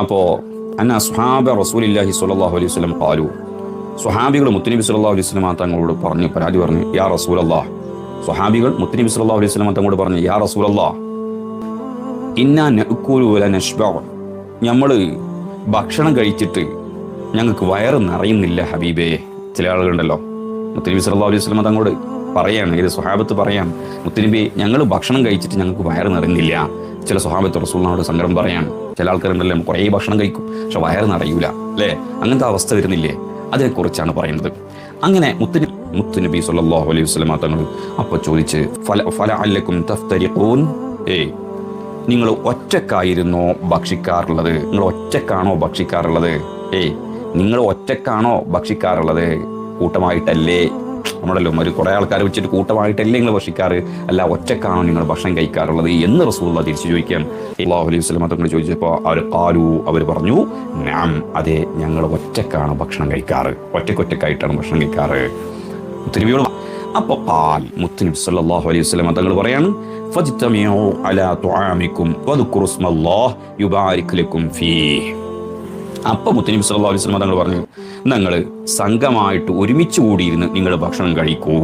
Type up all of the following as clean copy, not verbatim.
അപ്പോൾ അന്ന അസ്ഹാബ റസൂലില്ലാഹി സ്വല്ലല്ലാഹു അലൈഹി വസല്ലം ഖാലു, സ്വഹാബികൾ മുത്തുനബി സല്ലല്ലാഹു അലൈഹി വസല്ലം തങ്ങളോട് പറഞ്ഞു, പരാതി പറഞ്ഞു, യാ റസൂലല്ലാഹ്. സ്വഹാബികൾ മുത്തുനബി സല്ലല്ലാഹു അലൈഹി വസല്ലം തങ്ങളോട് പറഞ്ഞു, യാ റസൂലല്ലാഹ്, ഇന്നാ നഅ്കുലു വലാ നശ്ബഉ, നമ്മൾ ഭക്ഷണം കഴിച്ചിട്ട് ഞങ്ങൾക്ക് വയറ് നിറയുന്നില്ല ഹബീബേ. ചില ആളുകളുണ്ടല്ലോ, മുത്തുനബി സല്ലല്ലാഹു അലൈഹി വസല്ലം തങ്ങളോട് പറയാണ്, ഇത് സ്വഹാബത്ത് പറയാം, മുത്തുനബി ഞങ്ങൾ ഭക്ഷണം കഴിച്ചിട്ട് ഞങ്ങൾക്ക് വയറ് നിറയുന്നില്ല. ചില സ്വഹാബത്ത് റസൂലിനോട് സങ്കടം പറയാം. ചില ആൾക്കാരുണ്ടല്ലോ, കുറേ ഭക്ഷണം കഴിക്കും പക്ഷെ വയറ് നിറയൂല, അല്ലേ? അങ്ങനത്തെ അവസ്ഥ വരുന്നില്ലേ? അതിനെക്കുറിച്ചാണ് പറയുന്നത്. അങ്ങനെ മുത്തുനബി സല്ലല്ലാഹു അലൈഹി വസല്ലം തങ്ങൾ അപ്പോൾ ചോദിച്ച്, ഫലഅല്ലക്കും തഫ്തരിഖൂൻ, നിങ്ങൾ ഒറ്റക്കായിരുന്നോ ഭക്ഷിക്കാറുള്ളത്? നിങ്ങൾ ഒറ്റക്കാണോ ഭക്ഷിക്കാറുള്ളത്? നിങ്ങൾ ഒറ്റക്കാണോ ഭക്ഷിക്കാറുള്ളത്? കൂട്ടമായിട്ടല്ലേ? നമ്മളല്ലോ കുറേ ആൾക്കാരെ വെച്ചിട്ട് കൂട്ടമായിട്ടല്ലേ നിങ്ങൾ ഭക്ഷിക്കാറ്? അല്ല, ഒറ്റക്കാണോ നിങ്ങൾ ഭക്ഷണം കഴിക്കാറുള്ളത് എന്ന് റസൂലുള്ളാഹി തിരിച്ചു ചോദിക്കാം. സല്ലല്ലാഹു അലൈഹി വസല്ലം തങ്ങൾ ചോദിച്ചപ്പോൾ അവർ പറഞ്ഞു, നഅം, അതെ, ഞങ്ങൾ ഒറ്റക്കാണ് ഭക്ഷണം കഴിക്കാറ്, ഒറ്റക്കായിട്ടാണ് ഭക്ഷണം കഴിക്കാറ്. മുത്തുനബിയോട് അപ്പോൾ മുത്തുനബി സല്ലല്ലാഹു അലൈഹി വസല്ലം തങ്ങൾ പറയാണ്, ഫജ്തമിഉ അലാ തുആമിക്കും വദ്കുറു ഇസ്മല്ലാഹ് യുബാരിക് ലക്കും ഫീഹ്. അപ്പോൾ മുത്തുനബി സല്ലല്ലാഹു അലൈഹി വസല്ലം തങ്ങൾ പറഞ്ഞു, നിങ്ങൾ സംഘമായിട്ട് ഒരുമിച്ച് കൂടിയിരുന്ന് നിങ്ങൾ ഭക്ഷണം കഴിക്കൂ.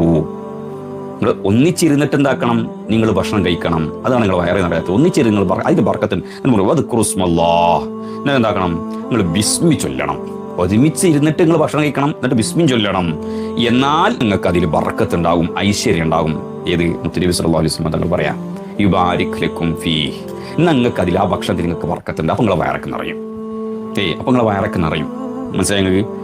നിങ്ങൾ ഒന്നിച്ചിരുന്നിട്ട് എന്താക്കണം? നിങ്ങൾ ഭക്ഷണം കഴിക്കണം. അതാണ് നിങ്ങൾ വയറെ നടക്കാത്തത്. ഒന്നിച്ചിരുന്ന് നിങ്ങൾ അതിന് ബർക്കത്തിന് വദ്കുറു ഇസ്മല്ലാഹ്, നിങ്ങൾ എന്താക്കണം? നിങ്ങൾ ബിസ്മി ചൊല്ലണം. ഒരുമിച്ച് ഇരുന്നിട്ട് നിങ്ങൾ ഭക്ഷണം കഴിക്കണം, എന്നിട്ട് ബിസ്മി ചൊല്ലണം. എന്നാൽ നിങ്ങൾക്ക് അതിൽ ബർക്കത്ത് ഉണ്ടാകും, ഐശ്വര്യം ഉണ്ടാകും. ഏത്? മുത്തുനബി സല്ലല്ലാഹു അലൈഹി വസല്ലം തങ്ങൾ പറയാം, യുബാരിക് ലക്കും ഫീഹ്, നിങ്ങൾക്ക് അതിൽ ആ ഭക്ഷണത്തിൽ നിങ്ങൾക്ക് ബർക്കത്തുണ്ട്. അപ്പോൾ നിങ്ങളെ വയറൊക്കെ നിറയും. അപ്പോൾ നിങ്ങളെ വയറൊക്കെ നിറയും. മനസ്സിലായി നിങ്ങൾക്ക്?